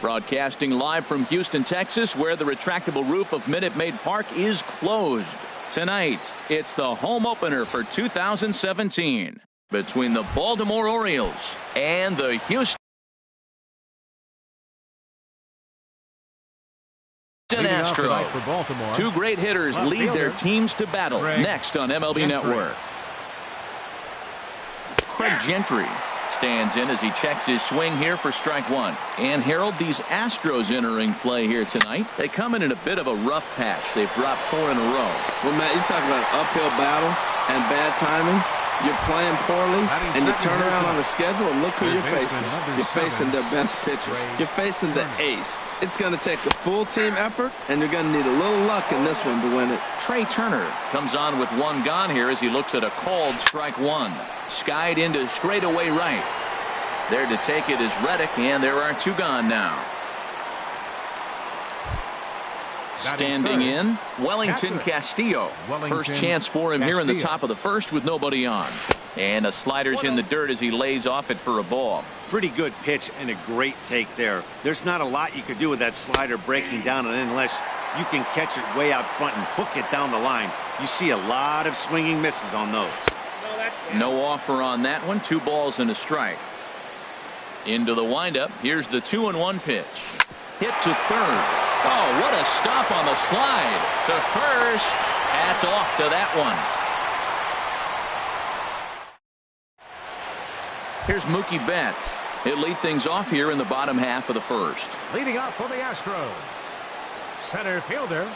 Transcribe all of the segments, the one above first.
Broadcasting live from Houston, Texas, where the retractable roof of Minute Maid Park is closed. Tonight, it's the home opener for 2017 between the Baltimore Orioles and the Houston Astros. Two great hitters lead their teams to battle next on MLB Network. Craig Gentry stands in as he checks his swing here for strike one. And Harold, these Astros entering play here tonight. They come in a bit of a rough patch. They've dropped 4 in a row. Well, Matt, you talk about an uphill battle and bad timing. You're playing poorly, and you turn around on the schedule, and look who you're facing. You're facing their best pitcher. You're facing the ace. It's going to take a full team effort, and you're going to need a little luck in this one to win it. Trey Turner comes on with one gone here as he looks at a called strike one. Skied into straightaway right. There to take it is Reddick, and there are 2 gone now. Standing in, Wellington Castillo. First chance for him here in the top of the first with nobody on. And a slider's in the dirt as he lays off it for a ball. Pretty good pitch and a great take there. There's not a lot you could do with that slider breaking down unless you can catch it way out front and hook it down the line. You see a lot of swinging misses on those. No offer on that one. 2 balls and a strike. Into the windup. Here's the 2-1 pitch. Hit to third. Oh, what a stop on the slide to first. That's off to that one. Here's Mookie Betts. He'll lead things off here in the bottom half of the first. Leading off for the Astros, center fielder.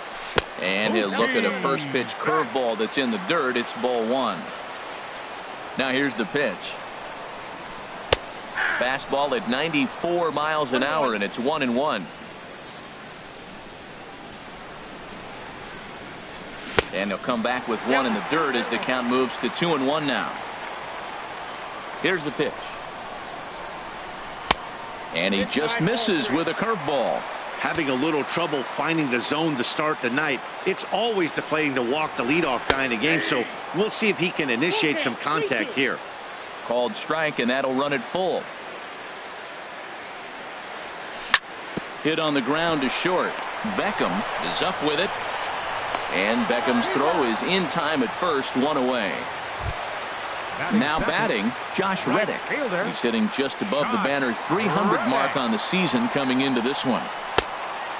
And he'll look at a first pitch curveball that's in the dirt. It's ball 1. Now here's the pitch. Fastball at 94 miles an hour, and it's 1-1. And he'll come back with 1 in the dirt as the count moves to 2-1 now. Here's the pitch. And he just misses with a curveball. Having a little trouble finding the zone to start the night. It's always deflating to walk the leadoff guy in the game, so we'll see if he can initiate some contact here. Called strike, and that'll run it full. Hit on the ground to short. Beckham is up with it. And Beckham's throw is in time at first, 1 away. Now batting, Josh Reddick. He's hitting just above the banner 300 mark on the season coming into this one.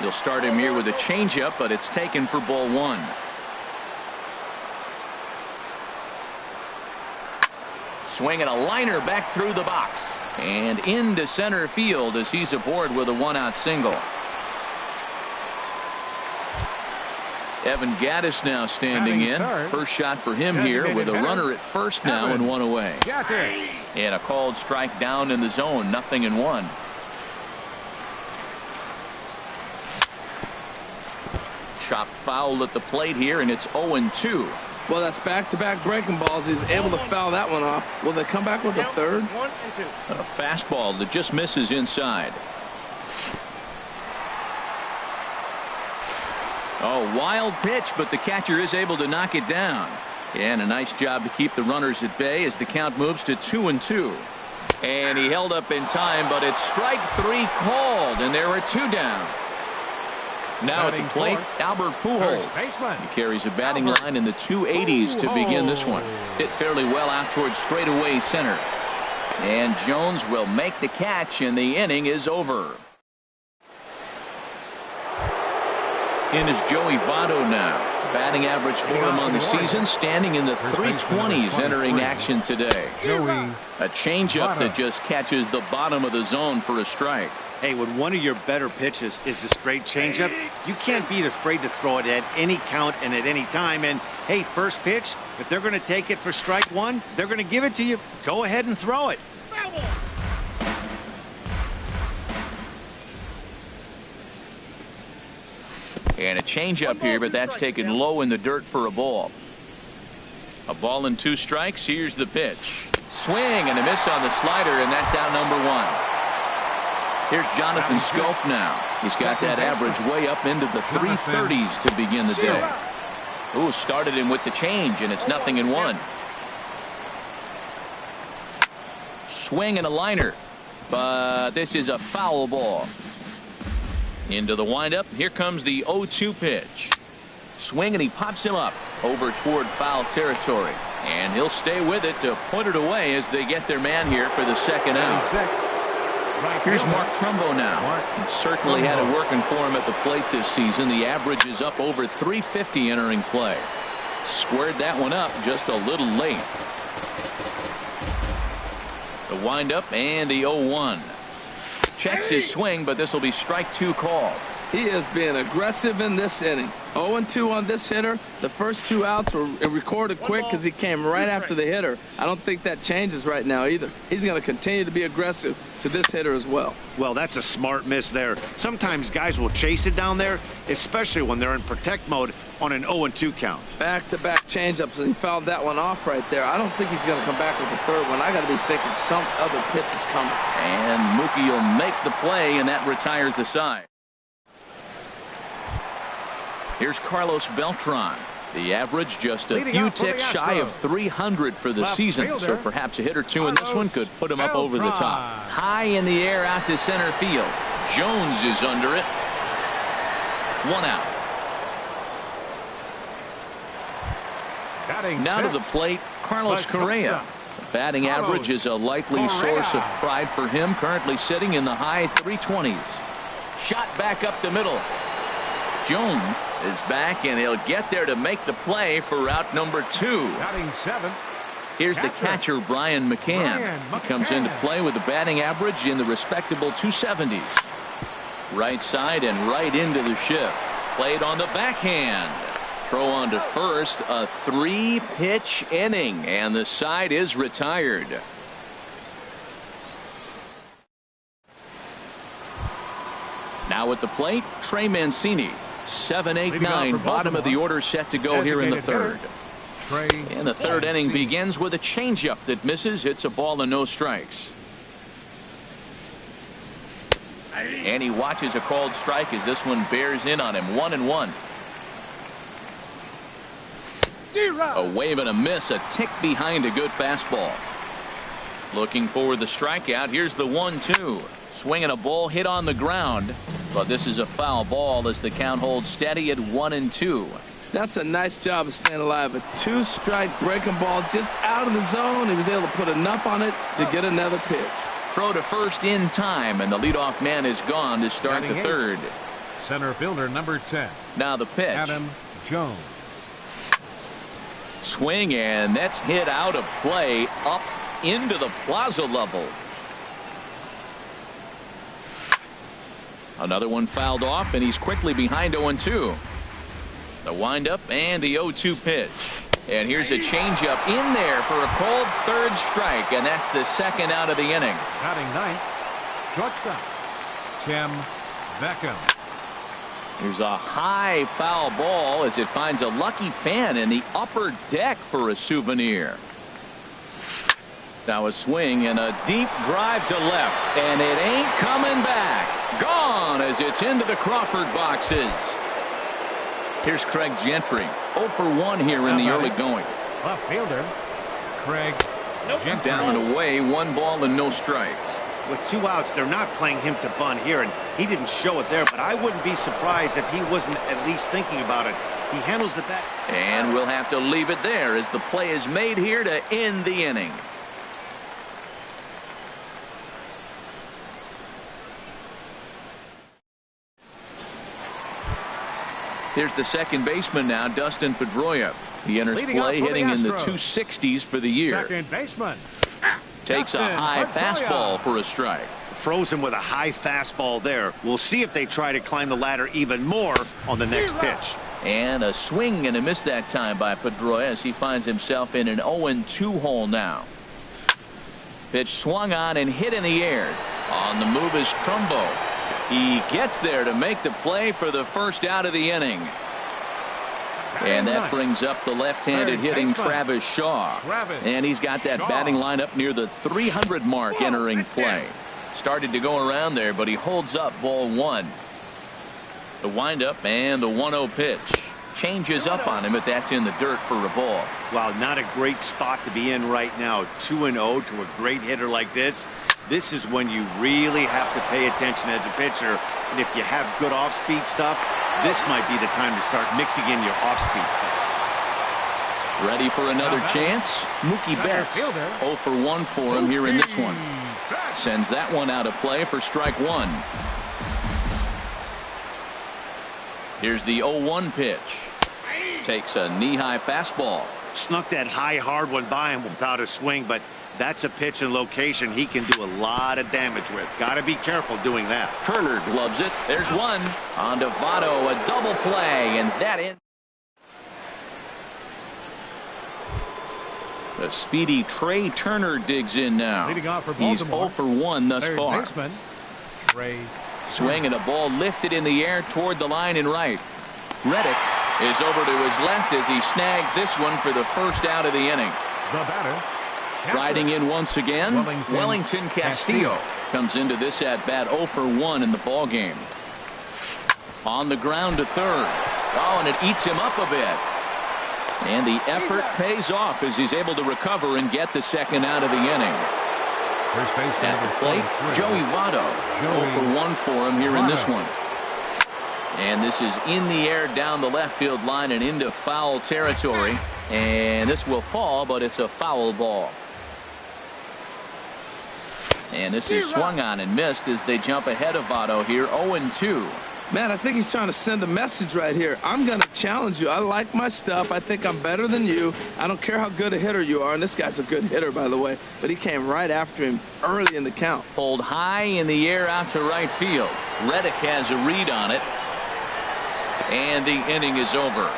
They'll start him here with a changeup, but it's taken for ball 1. Swinging a liner back through the box. And into center field as he's aboard with a 1-out single. Evan Gattis now standing in. First shot for him here with a runner at first now and 1 away. And a called strike down in the zone. 0-1. Chop foul at the plate here, and it's 0-2. Well, that's back-to-back breaking balls. He's able to foul that one off. Will they come back with a third? A fastball that just misses inside. Oh, wild pitch, but the catcher is able to knock it down. And a nice job to keep the runners at bay as the count moves to 2-2. And he held up in time, but it's strike 3 called, and there are 2 down. Now at the plate, Albert Pujols. He carries a batting line in the 280s to begin this one. Hit fairly well out towards straightaway center. And Jones will make the catch, and the inning is over. In is Joey Votto now. Batting average for him on the season standing in the 320s entering action today. A changeup that just catches the bottom of the zone for a strike. Hey, when one of your better pitches is the straight changeup, you can't be afraid to throw it at any count and at any time. And hey, first pitch, if they're going to take it for strike 1, they're going to give it to you. Go ahead and throw it. And a changeup here, but that's taken low in the dirt for a ball. A ball and 2 strikes. Here's the pitch. Swing and a miss on the slider, and that's out number 1. Here's Jonathan Scope now. He's got that average way up into the 330s to begin the day. Ooh, started him with the change, and it's 0-1. Swing and a liner, but this is a foul ball. Into the windup. Here comes the 0-2 pitch. Swing, and he pops him up over toward foul territory. And he'll stay with it to put it away as they get their man here for the second out. Here's Mark Trumbo now. He certainly had it working for him at the plate this season. The average is up over 350 entering play. Squared that one up just a little late. The windup and the 0-1. Checks his swing, but this will be strike 2 called. He is being aggressive in this inning. 0-2 on this hitter. The first 2 outs were recorded quick because he came right after the hitter. I don't think that changes right now either. He's going to continue to be aggressive to this hitter as well. Well, that's a smart miss there. Sometimes guys will chase it down there, especially when they're in protect mode on an 0-2 count. Back-to-back changeups, and he fouled that one off right there. I don't think he's going to come back with the third one. I got to be thinking some other pitch is coming. And Mookie will make the play, and that retires the side. Here's Carlos Beltran. The average just a few ticks shy of 300 for the season, so perhaps a hit or two in this one could put him up over the top. High in the air out to center field. Jones is under it. 1 out. Now to the plate, Carlos Correa. The batting average is a likely source of pride for him, currently sitting in the high 320s. Shot back up the middle. Jones is back, and he'll get there to make the play for route number 2. Here's the catcher, Brian McCann. He comes into play with a batting average in the respectable 270s. Right side and right into the shift. Played on the backhand. Throw on to first. A 3-pitch inning, and the side is retired. Now at the plate, Trey Mancini. 7, 8, 9, bottom of the order set to go here in the third. And the third inning begins with a changeup that misses. It's a ball and no strikes. And he watches a called strike as this one bears in on him. 1-1. A wave and a miss, a tick behind a good fastball. Looking for the strikeout. Here's the 1-2. Swinging a ball hit on the ground, but this is a foul ball as the count holds steady at 1-2. That's a nice job of staying alive. A 2-strike breaking ball just out of the zone. He was able to put enough on it to get another pitch. Throw to first in time, and the leadoff man is gone to start the third. Center fielder number 10. Now the pitch. Adam Jones. Swing, and that's hit out of play up into the plaza level. Another one fouled off, and he's quickly behind 0-2. The windup and the 0-2 pitch. And here's a changeup in there for a called third strike, and that's the second out of the inning. Batting ninth, shortstop, Tim Beckham. Here's a high foul ball as it finds a lucky fan in the upper deck for a souvenir. Now a swing and a deep drive to left, and it ain't coming back. Gone as it's into the Crawford boxes. Here's Craig Gentry. 0 for 1 here in the early going. Left fielder, Craig Gentry. Down and away, 1 ball and no strikes. With 2 outs, they're not playing him to bunt here, and he didn't show it there, but I wouldn't be surprised if he wasn't at least thinking about it. He handles the bat. And we'll have to leave it there as the play is made here to end the inning. Here's the second baseman now, Dustin Pedroia. He enters play hitting in the 260s for the year. Second baseman. Takes a high fastball for a strike. Frozen with a high fastball there. We'll see if they try to climb the ladder even more on the next pitch. And a swing and a miss that time by Pedroia as he finds himself in an 0-2 hole now. Pitch swung on and hit in the air. On the move is Trumbo. He gets there to make the play for the first out of the inning. And that brings up the left-handed hitting Travis Shaw. And he's got that batting lineup near the 300 mark entering play. Started to go around there, but he holds up ball 1. The windup and the 1-0 pitch. Changes up on him, but that's in the dirt for a ball. Wow, not a great spot to be in right now. 2-0 to a great hitter like this. This is when you really have to pay attention as a pitcher. And if you have good off-speed stuff, this might be the time to start mixing in your off-speed stuff. Ready for another chance? Mookie Betts. 0 for 1 for him here in this one. Sends that one out of play for strike one. Here's the 0-1 pitch. Takes a knee-high fastball. Snuck that high, hard one by him without a swing, but that's a pitch and location he can do a lot of damage with. Got to be careful doing that. Turner gloves it. There's one. On to Votto, a double play, and that ends. The speedy Trey Turner digs in now. He's 0 for 1 thus far. Swing and a ball lifted in the air toward the line and right. Reddick is over to his left as he snags this one for the first out of the inning. The batter. Riding in once again, Wellington Castillo comes into this at bat 0 for 1 in the ball game. On the ground to third. Oh, and it eats him up a bit. And the effort pays off as he's able to recover and get the second out of the inning. At the plate, Joey Votto. 0 for 1 for him here in this one. And this is in the air down the left field line and into foul territory. And this will fall, but it's a foul ball. And this is swung on and missed as they jump ahead of Votto here 0-2. Man, I think he's trying to send a message right here. I'm going to challenge you. I like my stuff. I think I'm better than you. I don't care how good a hitter you are. And this guy's a good hitter, by the way. But he came right after him early in the count. Pulled high in the air out to right field. Reddick has a read on it. And the inning is over.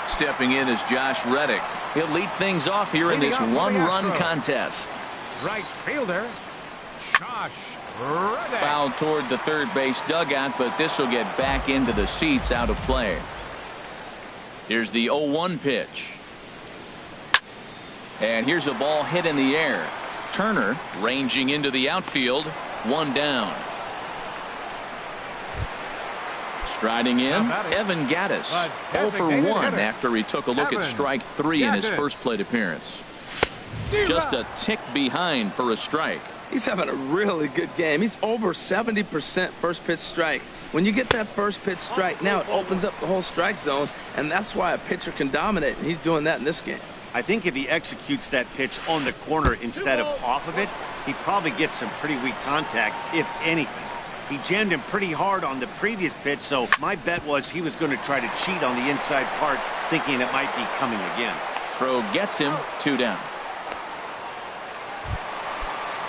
Stepping in is Josh Reddick. He'll lead things off here in this one-run contest. Right fielder, Josh Reddick. Fouled toward the third base dugout, but this will get back into the seats out of play. Here's the 0-1 pitch. And here's a ball hit in the air. Turner ranging into the outfield. One down. Striding in, Evan Gattis. 0 for 1 after he took a look at strike 3 in his first plate appearance. Just a tick behind for a strike. He's having a really good game. He's over 70% first pitch strike. When you get that first pitch strike, now it opens up the whole strike zone, and that's why a pitcher can dominate, and he's doing that in this game. I think if he executes that pitch on the corner instead of off of it, he probably gets some pretty weak contact, if anything. He jammed him pretty hard on the previous pitch, so my bet was he was going to try to cheat on the inside part, thinking it might be coming again. Throw gets him, 2 down.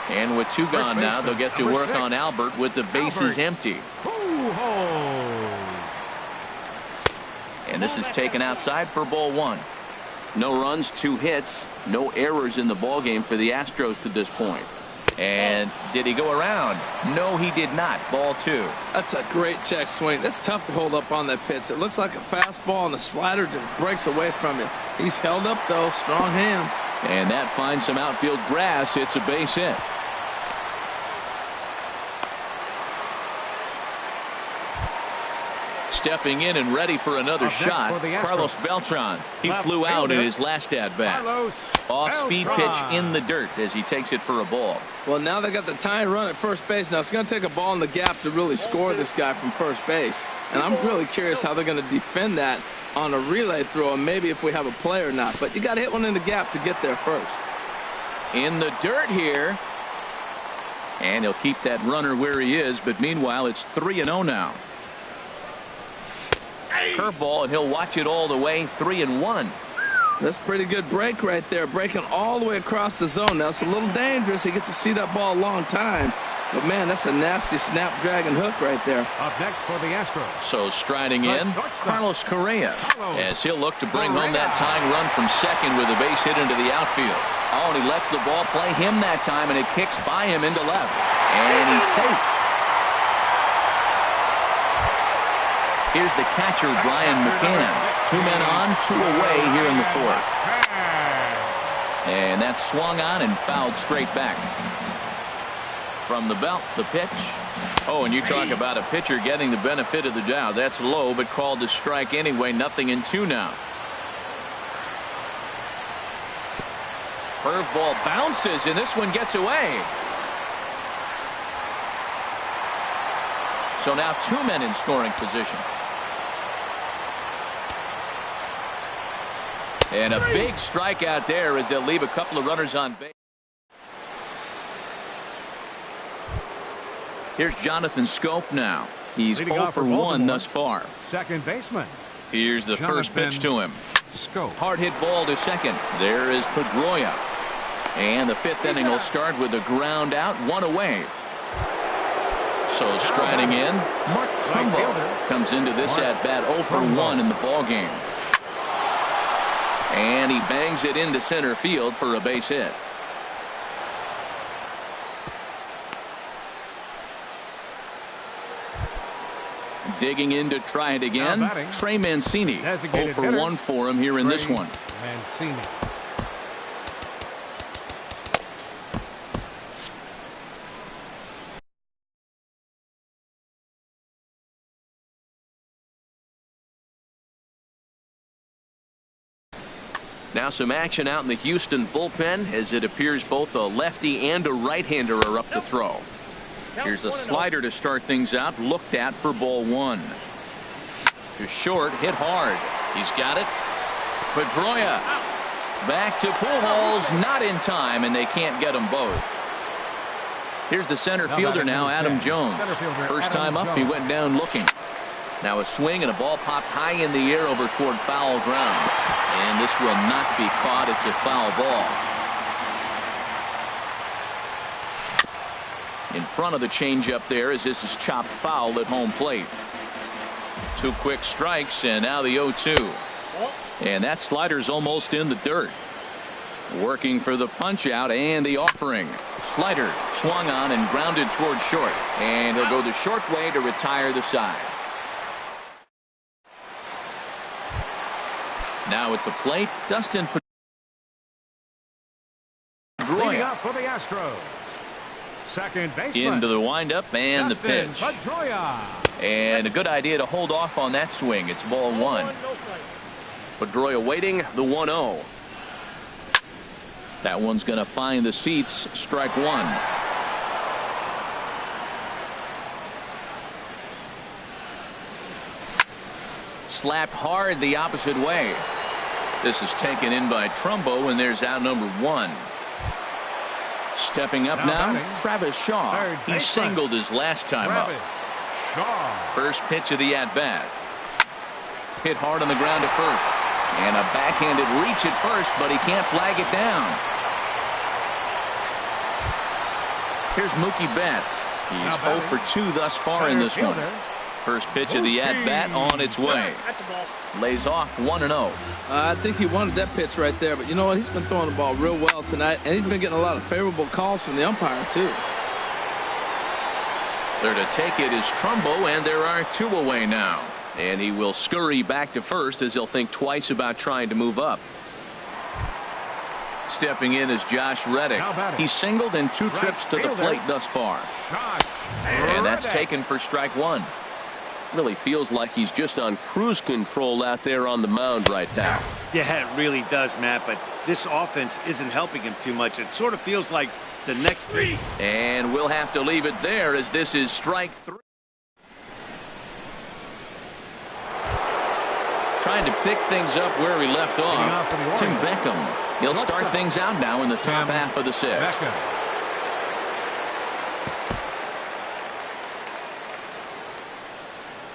And with 2 gone now, they'll get to work on Albert with the bases empty. And this is taken outside for ball 1. No runs, 2 hits, no errors in the ballgame for the Astros to this point. And did he go around? No, he did not. Ball 2. That's a great check swing. That's tough to hold up on that pitch. It looks like a fastball, and the slider just breaks away from it. He's held up, though. Strong hands. And that finds some outfield grass. It's a base hit. Stepping in and ready for another shot, Carlos Beltran. He flew out in his last at-bat. Off-speed pitch in the dirt as he takes it for a ball. Well, now they got the tying run at first base. Now it's going to take a ball in the gap to really score this guy from first base. And I'm really curious how they're going to defend that on a relay throw, and maybe if we have a play or not. But you got to hit one in the gap to get there first. In the dirt here. And he'll keep that runner where he is, but meanwhile it's 3-0 now. Curveball, and he'll watch it all the way. 3-1. That's pretty good break right there, breaking all the way across the zone. Now it's a little dangerous. He gets to see that ball a long time, but man, that's a nasty snapdragon hook right there. Up next for the Astros. So striding in, Carlos Correa, as he'll look to bring home that tying run from second with a base hit into the outfield. Oh, and he lets the ball play him that time, and it kicks by him into left, and he's safe. Here's the catcher, Brian McCann. 2 men on, 2 away here in the 4th. And that's swung on and fouled straight back. From the belt, the pitch. Oh, and you talk about a pitcher getting the benefit of the doubt. That's low, but called to strike anyway. 0-2 now. Curveball bounces, and this one gets away. So now 2 men in scoring position. And a big strikeout there as they'll leave a couple of runners on base. Here's Jonathan Scope now. He's 0 for 1 thus far. Second baseman. Here's the first pitch to him. Scope. Hard hit ball to second. There is Pedroia. And the 5th inning will start with a ground out, 1 away. So striding in, Mark Trumbo comes into this at bat 0 for 1 in the ball game. And he bangs it into center field for a base hit. Digging in to try it again, Trey Mancini. 0 for 1 for him here in this one. Mancini. Now some action out in the Houston bullpen as it appears both a lefty and a right-hander are up to throw. Here's a slider to start things out, looked at for ball 1. To short, hit hard. He's got it. Pedroia back to Pujols, not in time, and they can't get them both. Here's the center fielder now, Adam Jones. First time up, he went down looking. Now a swing and a ball popped high in the air over toward foul ground. And this will not be caught. It's a foul ball. In front of the changeup there as this is chopped foul at home plate. 2 quick strikes and now the 0-2. And that slider's almost in the dirt. Working for the punch out and the offering. Slider swung on and grounded toward short. And he'll go the short way to retire the side. Now at the plate, Dustin Pedroia. For the Astros. Second baseman. Into the windup and the pitch. Pedroia. And a good idea to hold off on that swing. It's ball 1. Pedroia waiting, the 1-0. That one's going to find the seats. Strike 1. Slapped hard the opposite way. This is taken in by Trumbo, and there's out number 1. Stepping up now, Travis Shaw. He singled his last time up. First pitch of the at-bat. Hit hard on the ground to first. And a backhanded reach at first, but he can't flag it down. Here's Mookie Betts. He's 0 for 2 thus far in this one. First pitch of the at-bat on its way. Lays off 1-0. I think he wanted that pitch right there, but you know what? He's been throwing the ball real well tonight, and he's been getting a lot of favorable calls from the umpire, too. There to take it is Trumbo, and there are 2 away now. And he will scurry back to first as he'll think twice about trying to move up. Stepping in is Josh Reddick. He's singled in 2 trips to the plate thus far. And that's taken for strike 1. Really feels like he's just on cruise control out there on the mound right now. Yeah, it really does, Matt, but this offense isn't helping him too much. It sort of feels like the next 3. And we'll have to leave it there as this is strike 3. Trying to pick things up where we left off. Tim Beckham. He'll start things out now in the top half of the 6th.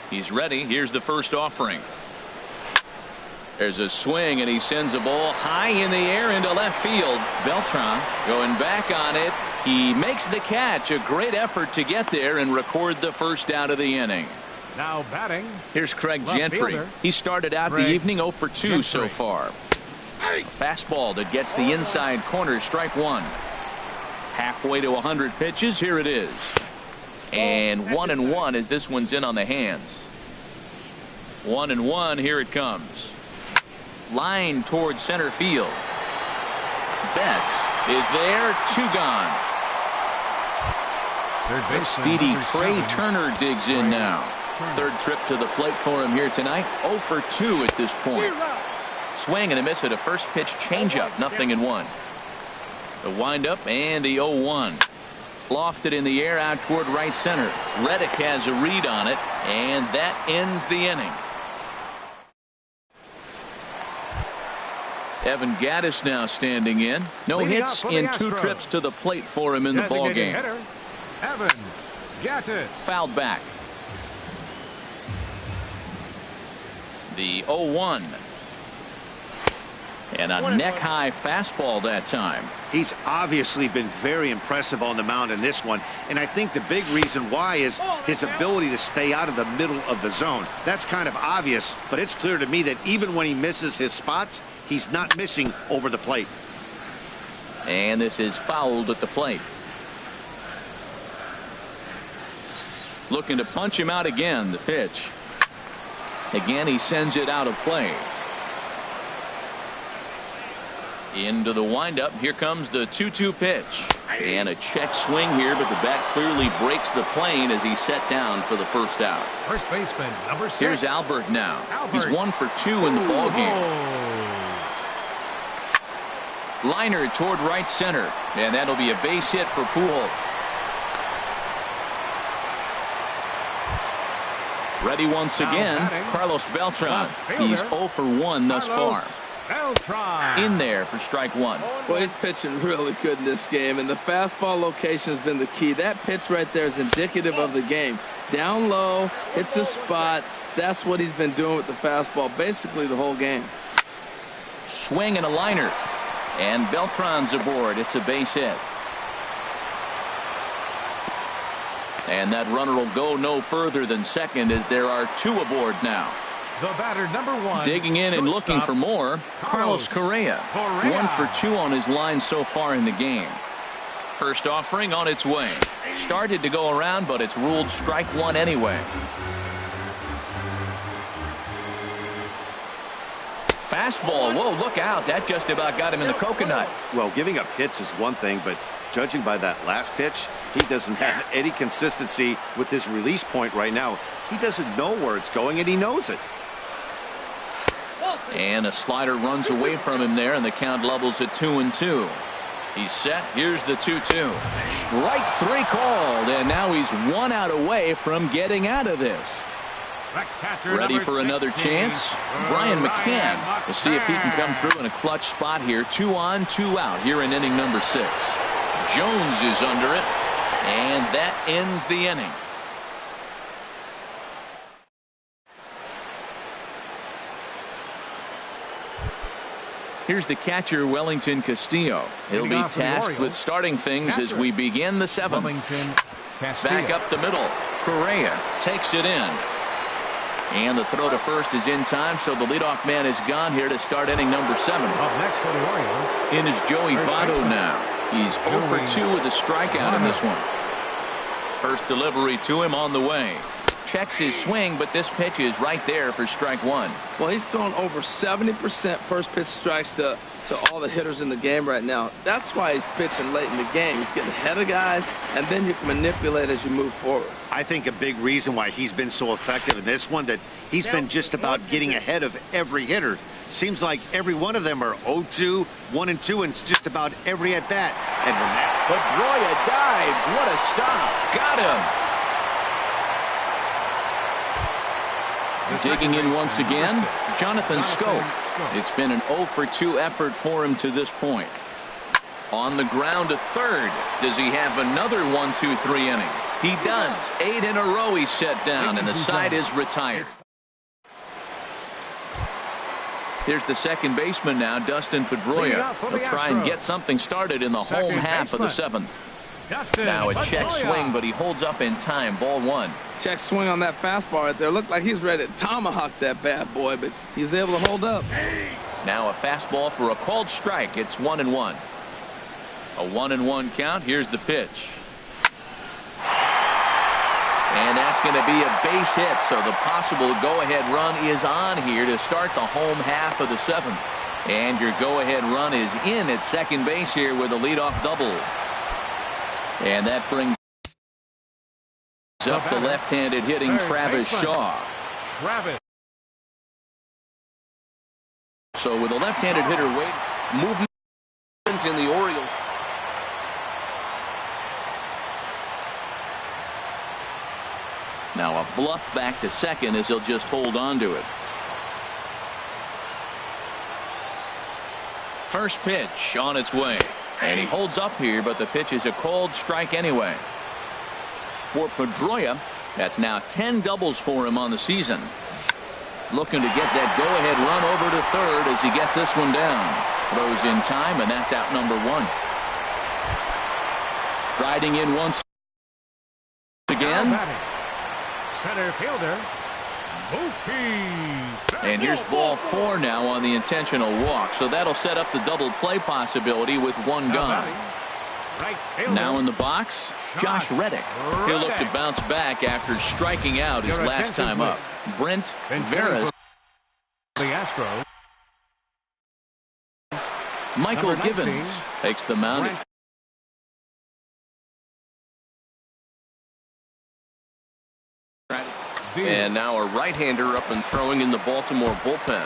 He's ready. Here's the first offering. There's a swing, and he sends a ball high in the air into left field. Beltran going back on it. He makes the catch. A great effort to get there and record the first out of the inning. Now batting. Here's Craig Gentry. He started out the evening 0 for 2 so far. A fastball that gets the inside corner. Strike 1. Halfway to 100 pitches. Here it is. And 1-1 as this one's in on the hands. 1-1. Here it comes. Line towards center field. Betts is there. 2 gone. The speedy Trey Turner digs in now. 3rd trip to the plate for him here tonight. 0 for 2 at this point. Swing and a miss at a first pitch changeup. 0-1. The windup and the 0-1. Lofted in the air out toward right center. Reddick has a read on it, and that ends the inning. Evan Gattis now standing in. No hits in 2 trips to the plate for him in the ballgame. Evan Gattis. Fouled back. The 0-1. And a neck-high fastball that time. He's obviously been very impressive on the mound in this one, and I think the big reason why is his ability to stay out of the middle of the zone. That's kind of obvious, but it's clear to me that even when he misses his spots, he's not missing over the plate. And this is fouled at the plate. Looking to punch him out again. The pitch. Again, he sends it out of play. Into the windup. Here comes the 2-2 pitch. And a check swing here, but the bat clearly breaks the plane as he's set down for the first out. First baseman, number 6. Here's Albert now. He's 1 for 2 in the ballgame. Liner toward right center. And that'll be a base hit for Pujols. Ready once again, Carlos Beltran. He's 0 for 1 thus far. In there for strike 1. Well, he's pitching really good in this game, and the fastball location has been the key. That pitch right there is indicative of the game. Down low, hits a spot. That's what he's been doing with the fastball basically the whole game. Swing and a liner. And Beltran's aboard. It's a base hit. And that runner will go no further than second as there are 2 aboard now. The batter, number 1. Digging in and looking for more, Carlos Correa. 1 for 2 on his line so far in the game. First offering on its way. Started to go around, but it's ruled strike 1 anyway. Fastball. Whoa, look out. That just about got him in the coconut. Well, giving up hits is one thing, but judging by that last pitch, he doesn't have any consistency with his release point right now. He doesn't know where it's going, and he knows it. And a slider runs away from him there, and the count levels at 2-2. He's set. Here's the 2-2. Strike 3 called, and now he's 1 out away from getting out of this. Ready for another chance? Brian McCann. We'll see if he can come through in a clutch spot here. 2 on, 2 out here in inning number 6. Jones is under it, and that ends the inning. Here's the catcher, Wellington Castillo. He'll be tasked with starting things as we begin the 7th. Back up the middle. Correa takes it in. And the throw to first is in time, so the leadoff man is gone here to start inning number 7. Up next for the Orioles. In is Joey Votto now. He's 0 for 2 with a strikeout in this one. First delivery to him on the way. Checks his swing, but this pitch is right there for strike 1. Well, he's thrown over 70% first pitch strikes to all the hitters in the game right now. That's why he's pitching late in the game. He's getting ahead of guys, and then you can manipulate as you move forward. I think a big reason why he's been so effective in this one, that he's been just about getting ahead of every hitter. Seems like every one of them are 0-2, 1-2, and it's just about every at-bat. And when that Pedroia dives. What a stop. Got him. Digging in once again, Jonathan Schoop. It's been an 0 for 2 effort for him to this point. On the ground to third. Does he have another 1-2-3 inning? He does. 8 in a row he's set down, and the side is retired. Here's the second baseman now, Dustin Pedroia. He'll try and get something started in the home half of the 7th. Now a check swing, but he holds up in time. Ball 1. Check swing on that fastball right there. Looked like he's ready to tomahawk that bad boy, but he's able to hold up. Now a fastball for a called strike. It's 1-1. A 1-1 count. Here's the pitch. And that's going to be a base hit, so the possible go-ahead run is on here to start the home half of the 7th. And your go-ahead run is in at second base here with a leadoff double. And that brings up the left-handed hitting Travis Shaw. So with a left-handed hitter, movement in the Orioles Now a bluff back to second as he'll just hold on to it. First pitch on its way. And he holds up here, but the pitch is a called strike anyway. For Pedroia, that's now 10 doubles for him on the season. Looking to get that go-ahead run over to third as he gets this one down. Throws in time, and that's out number one. Striding in once again. Center fielder, and here's ball 4 now on the intentional walk. So that'll set up the double play possibility with one gone. Now in the box, Josh Reddick. He'll look to bounce back after striking out his last time up. Brent Veras. The Astros. Michael Givens takes the mound. And now a right-hander up and throwing in the Baltimore bullpen.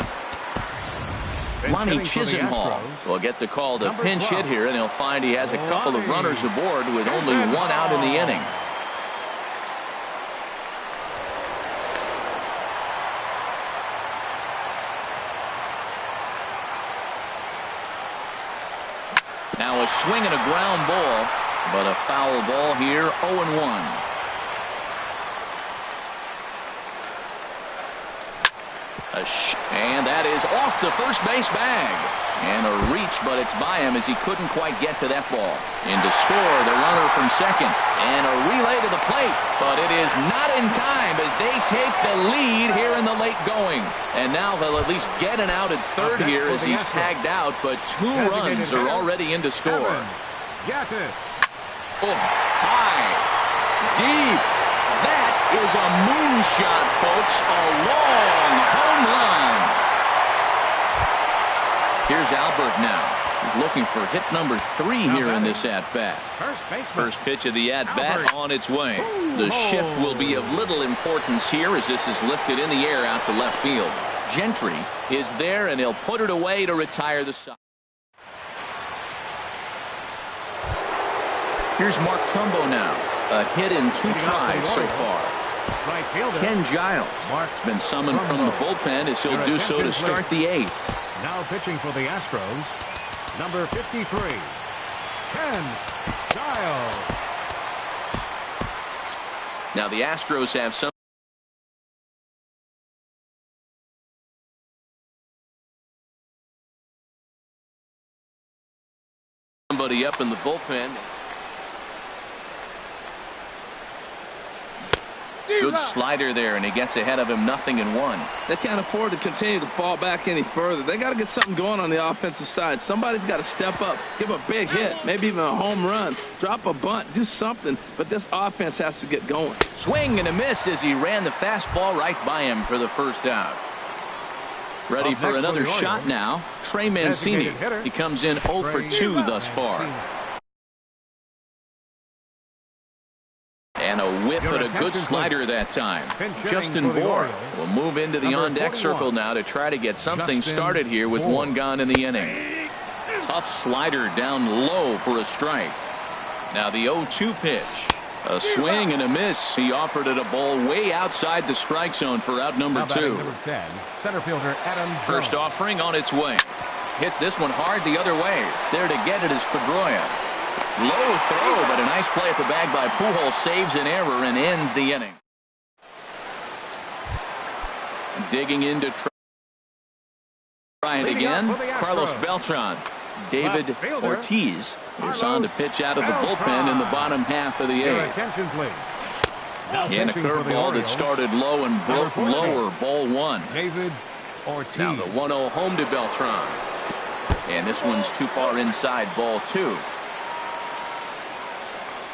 Lonnie Chisenhall will get the call to pinch hit here, and he'll find he has a couple of runners aboard with only one out in the inning. Now a swing and a ground ball, but a foul ball here, 0-1. And that is off the first base bag. And a reach, but it's by him as he couldn't quite get to that ball. In to score, the runner from second. And a relay to the plate. But it is not in time as they take the lead here in the late going. And now they'll at least get an out at third here as he's tagged out. But 2 runs are already in to score. Oh, high, deep. That is a moonshot, folks. A long home run. Here's Albert now. He's looking for hit number 3 here in this at-bat. First pitch of the at-bat on its way. The shift will be of little importance here as this is lifted in the air out to left field. Gentry is there, and he'll put it away to retire the side. Here's Mark Trumbo now. A hit in 2 tries so far. Ken Giles has been summoned from the bullpen as he'll do so to start the 8th. Now pitching for the Astros, number 53, Ken Giles. Now the Astros have somebody up in the bullpen. Good slider there, and he gets ahead of him 0-1. They can't afford to continue to fall back any further. They got to get something going on the offensive side. Somebody's got to step up, give a big hit, maybe even a home run, drop a bunt, do something. But this offense has to get going. Swing and a miss as he ran the fastball right by him for the first out. Ready for another shot now. Trey Mancini. He comes in 0 for 2 thus far. And a whiff at a good slider that time. Justin Bour will move into the on-deck circle now to try to get something started here with 1 gone in the inning. Tough slider down low for a strike. Now the 0-2 pitch. A swing and a miss. He offered it a ball way outside the strike zone for out number 2. Center fielder Adam First offering on its way. Hits this one hard the other way. There to get it is Pedroia. Low throw, but a nice play at the bag by Pujols. Saves an error and ends the inning. Digging into try it again. Carlos Beltran. David Ortiz is on to pitch out of the bullpen in the bottom half of the 8th. And a curveball that started low and broke lower. Ball 1. David Ortiz. Now the 1-0 home to Beltran. And this one's too far inside. Ball 2.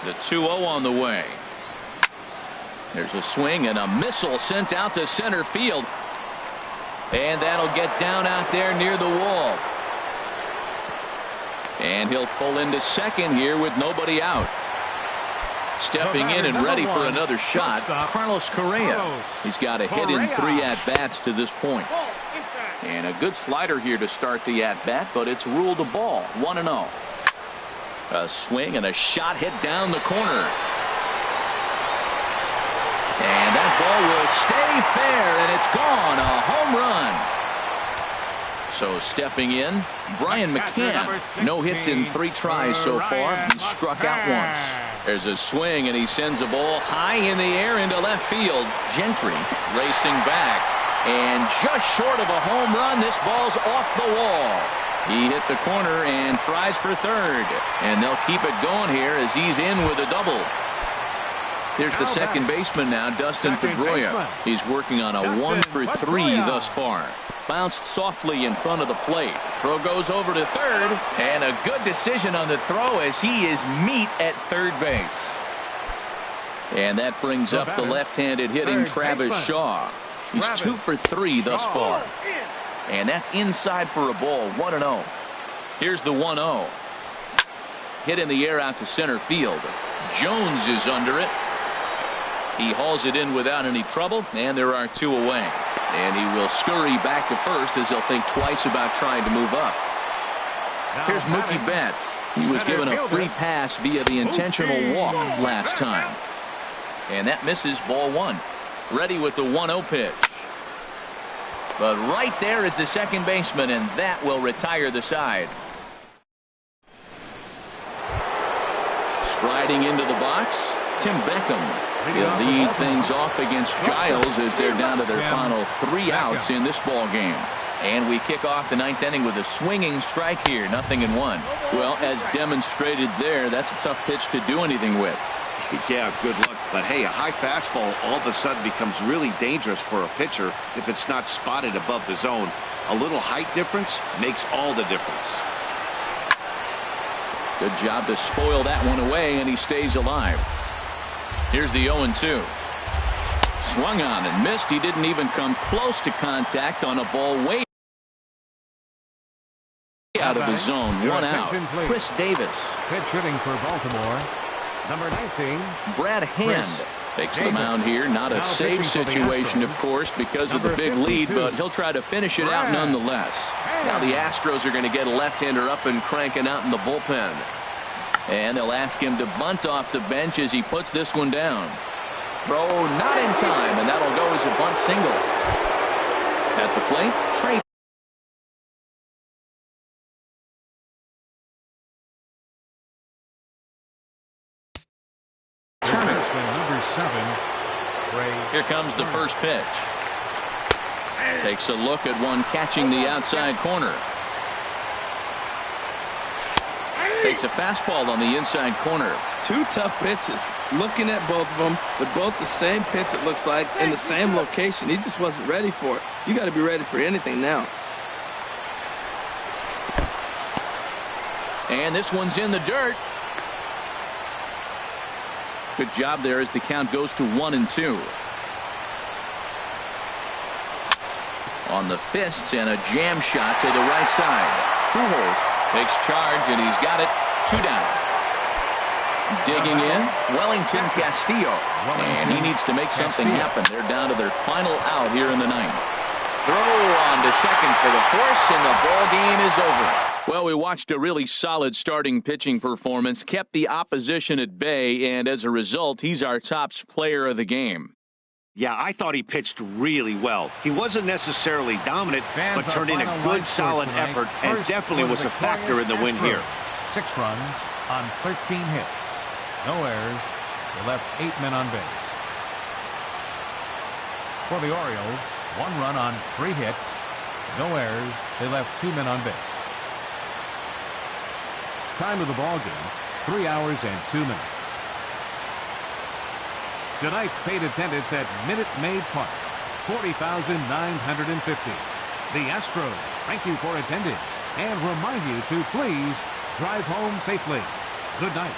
The 2-0 on the way. There's a swing and a missile sent out to center field. And that'll get down out there near the wall. And he'll pull into second here with nobody out. Stepping in and ready for another shot, Carlos Correa. He's got a hit in 3 at-bats to this point. And a good slider here to start the at-bat, but it's ruled a ball. 1-0. A swing and a shot hit down the corner. And that ball will stay fair, and it's gone. A home run. So stepping in, Brian McCann. No hits in 3 tries so far. He struck out once. There's a swing, and he sends a ball high in the air into left field. Gentry racing back. And just short of a home run, this ball's off the wall. He hit the corner and fries for third. And they'll keep it going here as he's in with a double. Here's the second baseman now, Dustin Pedroia. He's working on a 1-for-3 thus far. Bounced softly in front of the plate. Throw goes over to third. And a good decision on the throw as he is meat at third base. And that brings up the left-handed hitting Travis Shaw. He's 2-for-3 thus far. And that's inside for a ball, 1-0. Here's the 1-0. Hit in the air out to center field. Jones is under it. He hauls it in without any trouble, and there are 2 away. And he will scurry back to first as he'll think twice about trying to move up. Here's Mookie Betts. He was given a free pass via the intentional walk last time. And that misses, ball 1. Ready with the 1-0 pitch. But right there is the second baseman, and that will retire the side. Striding into the box, Tim Beckham. He'll lead things off against Giles as they're down to their final 3 outs in this ball game. And we kick off the 9th inning with a swinging strike here, 0-1. Well, as demonstrated there, that's a tough pitch to do anything with. Yeah, good luck. But hey, a high fastball all of a sudden becomes really dangerous for a pitcher if it's not spotted above the zone. A little height difference makes all the difference. Good job to spoil that one away, and he stays alive. Here's the 0-2. Swung on and missed. He didn't even come close to contact on a ball way out of the zone. 1 out. Chris Davis. Pitch hitting for Baltimore. Number 19. Brad Hand takes the mound here. Not a safe situation, of course, because of the big lead, but he'll try to finish it out nonetheless. Now the Astros are going to get a left-hander up and cranking out in the bullpen. And they'll ask him to bunt off the bench as he puts this one down. Throw not in time, and that'll go as a bunt single. At the plate, Trey Turner. Number 7. Here comes the first pitch. Takes a look at one catching the outside corner. Takes a fastball on the inside corner. 2 tough pitches. Looking at both of them, but both the same pitch, it looks like, in the same location. He just wasn't ready for it. You got to be ready for anything now. And this one's in the dirt. Good job there as the count goes to 1-2. On the fists and a jam shot to the right side. Pujols takes charge, and he's got it. 2 down. Digging in, Wellington Castillo. And he needs to make something happen. They're down to their final out here in the 9th. Throw on to second for the force, and the ball game is over. Well, we watched a really solid starting pitching performance, kept the opposition at bay, and as a result, he's our top player of the game. Yeah, I thought he pitched really well. He wasn't necessarily dominant, but turned in a good, solid effort, and definitely was a factor in the win here. 6 runs on 13 hits. No errors. They left 8 men on base. For the Orioles, 1 run on 3 hits. No errors. They left 2 men on base. Time of the ball game, 3 hours and 2 minutes. Tonight's paid attendance at Minute Maid Park, 40,950. The Astros thank you for attending and remind you to please drive home safely. Good night.